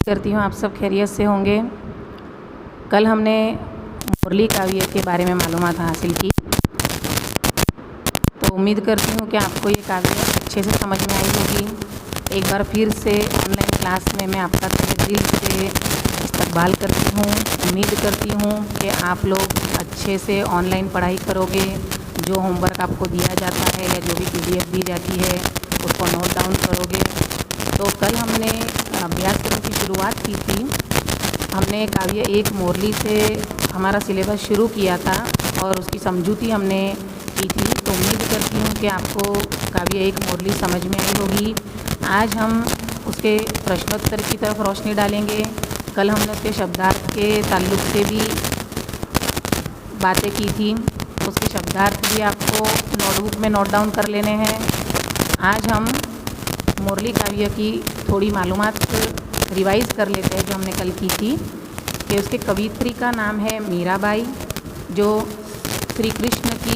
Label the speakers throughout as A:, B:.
A: करती हूँ आप सब खैरियत से होंगे। कल हमने मुरली काव्य के बारे में मालूमात हासिल की, तो उम्मीद करती हूँ कि आपको ये काव्य अच्छे से समझ में आई होगी। एक बार फिर से ऑनलाइन क्लास में मैं आपका तहे दिल से इस्तकबाल करती हूँ। उम्मीद करती हूँ कि आप लोग अच्छे से ऑनलाइन पढ़ाई करोगे। जो होमवर्क आपको दिया जाता है या जो भी PDF दी जाती है उसको नोट डाउन करोगे। तो कल हमने अभ्यास क्रम की शुरुआत की थी। हमने काव्य एक मोरली से हमारा सिलेबस शुरू किया था और उसकी समझूती हमने की थी। तो उम्मीद करती हूँ कि आपको काव्य एक मोरली समझ में आई होगी। आज हम उसके प्रश्नोत्तर की तरफ रोशनी डालेंगे। कल हमने उसके शब्दार्थ के ताल्लुक से भी बातें की थी, उसके शब्दार्थ भी आपको नोटबुक में नोट डाउन कर लेने हैं। आज हम मुरली काव्य की थोड़ी मालूमात रिवाइज़ कर लेते हैं जो हमने कल की थी। कि उसके कवित्री का नाम है मीराबाई, जो श्री कृष्ण की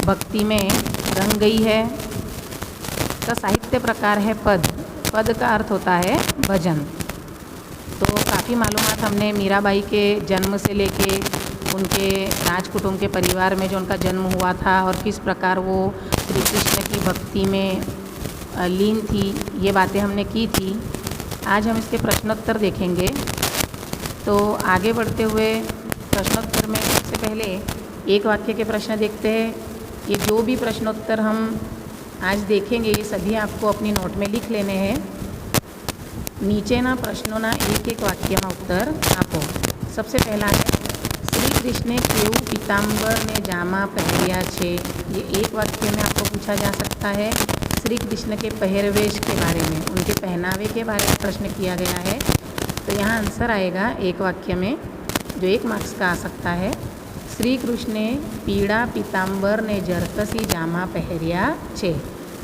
A: भक्ति में रंग गई है। का साहित्य प्रकार है पद। पद का अर्थ होता है भजन। तो काफ़ी मालूमात हमने मीराबाई के जन्म से लेके उनके राज कुटुंब के परिवार में जो उनका जन्म हुआ था और किस प्रकार वो श्री कृष्ण की भक्ति में लीन थी, ये बातें हमने की थी। आज हम इसके प्रश्नोत्तर देखेंगे। तो आगे बढ़ते हुए प्रश्नोत्तर में सबसे पहले एक वाक्य के प्रश्न देखते हैं। ये जो भी प्रश्नोत्तर हम आज देखेंगे ये सभी आपको अपनी नोट में लिख लेने हैं। नीचे ना प्रश्नों ना एक एक वाक्य में उत्तर आपो। सबसे पहला है, श्री कृष्णे केवु पीताम्बर ने जामा पहरिया छे। ये एक वाक्य में आपको पूछा जा सकता है। श्री कृष्ण के पहरवेश के बारे में, उनके पहनावे के बारे में प्रश्न किया गया है। तो यहाँ आंसर आएगा एक वाक्य में जो 1 मार्क्स का आ सकता है। श्री कृष्णे पीड़ा पीताम्बर ने जरकसी जामा पहरिया छे।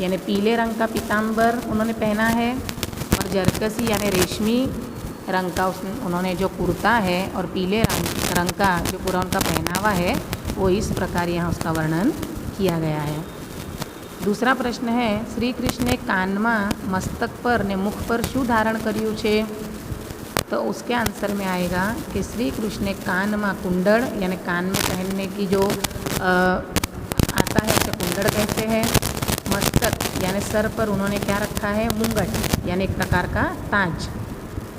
A: यानी पीले रंग का पीताम्बर उन्होंने पहना है और जरकसी यानी रेशमी रंग का उन्होंने जो कुर्ता है और पीले रंग का जो पूरा उनका पहनावा है वो इस प्रकार यहाँ उसका वर्णन किया गया है। दूसरा प्रश्न है, श्री कृष्णे कानमा मस्तक पर ने मुख पर शू धारण कर्यु छे। तो उसके आंसर में आएगा कि श्री कृष्णे कानमा कुंडल यानी कान में पहनने की जो आता है उसे कुंडल कहते हैं। मस्तक यानी सर पर उन्होंने क्या रखा है, मुंगट यानी एक प्रकार का ताज।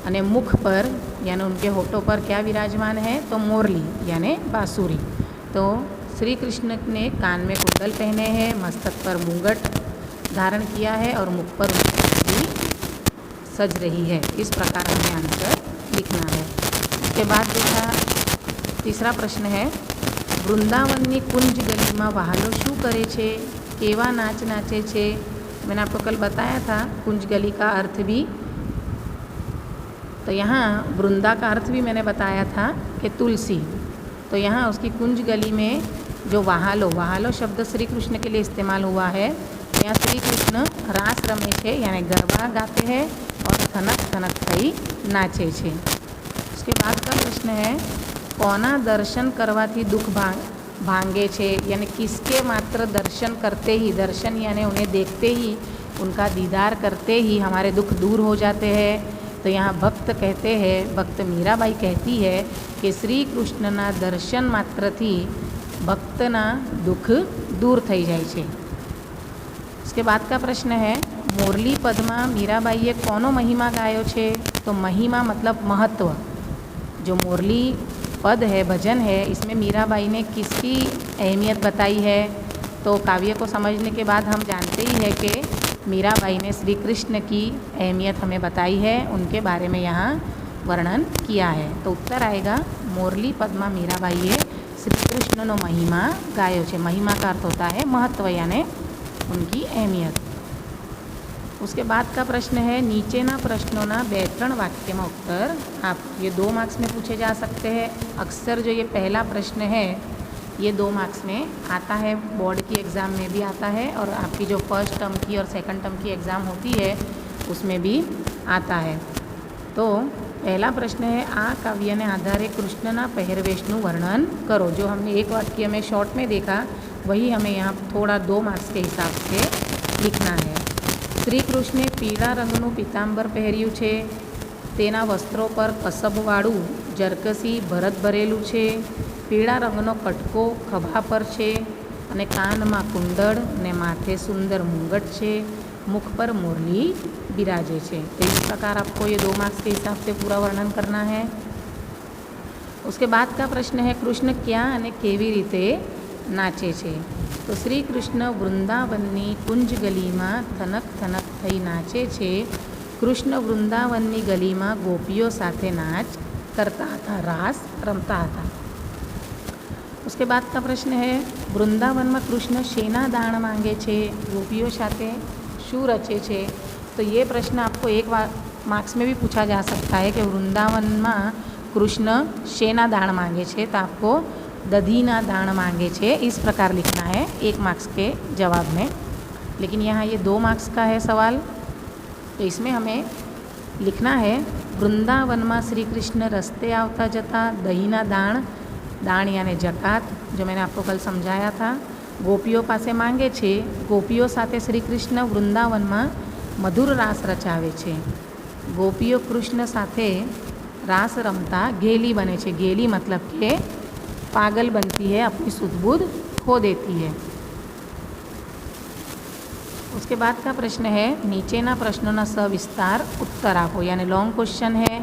A: और मुख पर यानी उनके होठों पर क्या विराजमान है, तो मोरली यानी बांसुरी। तो श्री कृष्ण ने कान में कुंडल पहने हैं, मस्तक पर मुंगट धारण किया है और मुख पर उनकी सज रही है। इस प्रकार हमें आंसर लिखना है। उसके बाद तीसरा प्रश्न है, वृंदावननी कुंज गली में वहालो शू करे छे, केवा नाच नाचे छे। मैंने आपको कल बताया था कुंज गली का अर्थ भी। तो यहाँ वृंदा का अर्थ भी मैंने बताया था कि तुलसी। तो यहाँ उसकी कुंज गली में जो वहालो शब्द श्री कृष्ण के लिए इस्तेमाल हुआ है। यहाँ श्री कृष्ण रास रमे छे यानी गरबा गाते हैं और थनक थनक थई नाचे छे। उसके बाद का प्रश्न है, कोना दर्शन करवाथी दुख भांगे छे। यानी किसके मात्र दर्शन करते ही, दर्शन यानी उन्हें देखते ही, उनका दीदार करते ही हमारे दुख दूर हो जाते हैं। तो यहाँ भक्त कहते हैं, भक्त मीराबाई कहती है कि श्री कृष्णना दर्शन मात्र थी भक्तना दुख दूर थई जाय छे। उसके बाद का प्रश्न है, मोरली पदमा मीराबाईए कोनो महिमा गायो छे। तो महिमा मतलब महत्व। जो मोरली पद है, भजन है, इसमें मीराबाई ने किसकी अहमियत बताई है। तो काव्य को समझने के बाद हम जानते ही है कि मीराबाई ने श्री कृष्ण की अहमियत हमें बताई है, उनके बारे में यहाँ वर्णन किया है। तो उत्तर आएगा, मोरली पद्मा मीराबाईए श्री कृष्णनो महिमा गायो छे। महिमा का अर्थ होता है महत्व यानी उनकी अहमियत। उसके बाद का प्रश्न है, नीचे ना प्रश्नों ना 2-3 वाक्य में उत्तर आप। ये 2 मार्क्स में पूछे जा सकते हैं। अक्सर जो ये पहला प्रश्न है ये 2 मार्क्स में आता है, बोर्ड की एग्ज़ाम में भी आता है और आपकी जो फर्स्ट टर्म की और सेकंड टर्म की एग्ज़ाम होती है उसमें भी आता है। तो पहला प्रश्न है, आ काव्य ने आधारे कृष्णना पहरवेशનું वर्णन करो। जो हमने एक वाक्य में शॉर्ट में देखा वही हमें यहाँ थोड़ा 2 मार्क्स के हिसाब से लिखना है। श्री कृष्णे पीला रंगનું पीताम्बर પહેર્યું છે। તેના વસ્ત્રો પર કસબવાળું જરકસી ભરત ભરેલું છે, પીળા રંગનો કટકો ખભા પર છે અને કાનમાં કુંડળ ને માथे सुंदर मुंगट છે, मुख पर मुरली बिराजे છે। तो इस प्रकार आपको ये 2 मार्क्स के हिसाब से पूरा वर्णन करना है। उसके बाद का प्रश्न है कृष्ण क्या અને કેવી રીતે નાચે છે। તો શ્રી કૃષ્ણ વૃંદાવનની કુંજ ગલીમાં થનક થનક થઈ નાચે છે। કૃષ્ણ વૃંદાવનની ગલીમાં ગોપીઓ સાથે નાચ કરતા હતા, રાસ રમતા હતા। उसके बाद का प्रश्न है वृंदावन में कृष्ण शेना दान मांगे छे, गोपियों साथे शू रचे छे। तो ये प्रश्न आपको 1 मार्क्स में भी पूछा जा सकता है कि वृंदावन में कृष्ण शेना दान मांगे छे, तो आपको दधीना दान मांगे छे इस प्रकार लिखना है 1 मार्क्स के जवाब में। लेकिन यहाँ ये 2 मार्क्स का है सवाल, तो इसमें हमें लिखना है वृंदावन में श्री कृष्ण रस्ते आवता जता दहीना दान, दान यानी जकात, जो मैंने आपको कल समझाया था, गोपीओ पासे मांगे छे। गोपीओ साथे श्री कृष्ण वृंदावन में मधुर रास रचावे छे। गोपीओ कृष्ण साथे रास रमता गेली बने छे। गेली मतलब के पागल बनती है, अपनी सुध-बुध खो देती है। उसके बाद का प्रश्न है नीचेना प्रश्नों सविस्तार उत्तर आपो, यानी लॉन्ग क्वेश्चन है,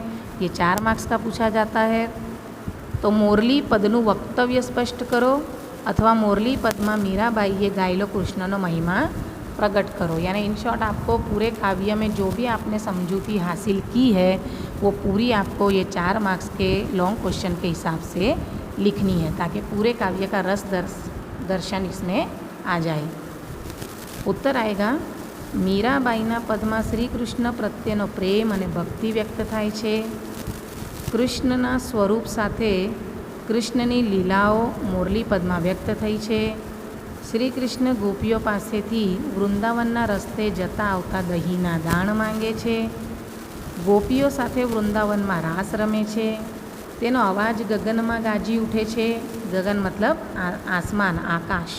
A: ये 4 मार्क्स का पूछा जाता है। तो मोरली पदनु वक्तव्य स्पष्ट करो अथवा मोरली पद में मीराबाईए गायेलो कृष्णनो महिमा प्रकट करो। यानी इन शॉर्ट आपको पूरे काव्य में जो भी आपने समझूती हासिल की है वो पूरी आपको ये 4 मार्क्स के लॉन्ग क्वेश्चन के हिसाब से लिखनी है, ताकि पूरे काव्य का रस दर्शन इसमें आ जाए। उत्तर आएगा मीराबाईना पद में श्री कृष्ण प्रत्येनो प्रेम अने भक्ति व्यक्त थाय छे। कृष्णना स्वरूप साथे कृष्णनी लीलाओ मोरली पद में व्यक्त थई छे। श्री कृष्ण गोपीओ पासेथी वृंदावनना रस्ते जता आवता दहीना दाण मांगे छे। गोपीओ साथे वृंदावन में रास रमे छे। तेनो अवाज गगन में गाजी उठे छे। गगन मतलब आसमान, आकाश।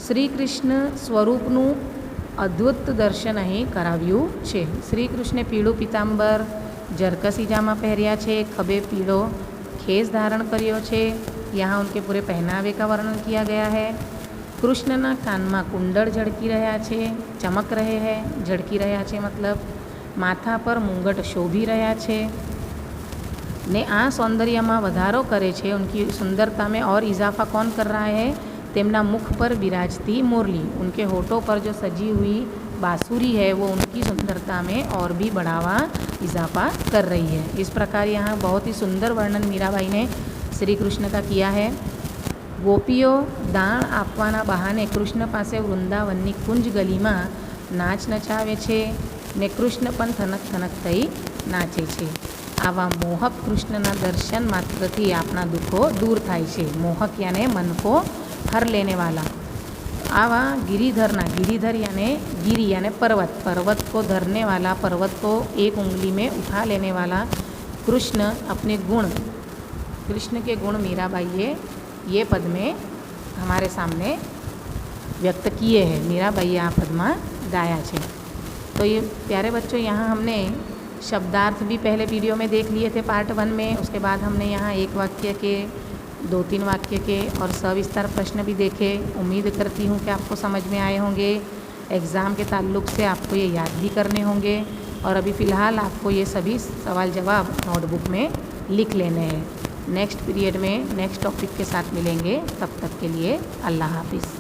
A: श्री कृष्ण स्वरूपनु अद्भुत दर्शन अहीं कराव्युं छे। श्री कृष्णे पीळुं पीतांबर जरकसी जामा पहरिया छे, खभे पीळो खेस धारण करियो छे। यहाँ उनके पूरे पहनावे का वर्णन किया गया है। कृष्णना कान में कुंडल झड़की रह्या छे, चमक रहे हैं। झड़की रह्या छे मतलब माथा पर मुंगट शोभी रह्या छे ने आ सौंदर्य में वधारो करे छे। उनकी सुंदरता में और इजाफा कौन कर रहा है? तेमना मुख पर विराजती मोरली, उनके होठों पर जो सजी हुई बांसुरी है वो उनकी सुंदरता में और भी बढ़ावा इजाफा कर रही है। इस प्रकार यहाँ बहुत ही सुंदर वर्णन मीराबाई ने श्री कृष्ण का किया है। गोपीओ दाण आपवाना बहाने कृष्ण पासे वृंदावननी कुंज गली में नाच नचावे छे ने कृष्ण पण थनक थनक थई नाचे छे। आवा मोहक कृष्णना दर्शन मात्रथी आपना दुखो दूर थाय छे। मोहक यानी मन को हर लेने वाला। आवा गिरिधरना, गिरिधर यानी गिरी यानी पर्वत, पर्वत को धरने वाला, पर्वत को एक उंगली में उठा लेने वाला कृष्ण अपने गुण, कृष्ण के गुण मीराबाईए ये पद में हमारे सामने व्यक्त किए हैं। मीराबाईए आ पद में गाया है। तो ये प्यारे बच्चों, यहाँ हमने शब्दार्थ भी पहले वीडियो में देख लिए थे पार्ट 1 में। उसके बाद हमने यहाँ 1 वाक्य के, 2-3 वाक्य के और सविस्तार प्रश्न भी देखे। उम्मीद करती हूँ कि आपको समझ में आए होंगे। एग्ज़ाम के ताल्लुक से आपको ये याद भी करने होंगे और अभी फ़िलहाल आपको ये सभी सवाल जवाब नोटबुक में लिख लेने हैं। नेक्स्ट पीरियड में नेक्स्ट टॉपिक के साथ मिलेंगे। तब तक के लिए अल्लाह हाफिज़।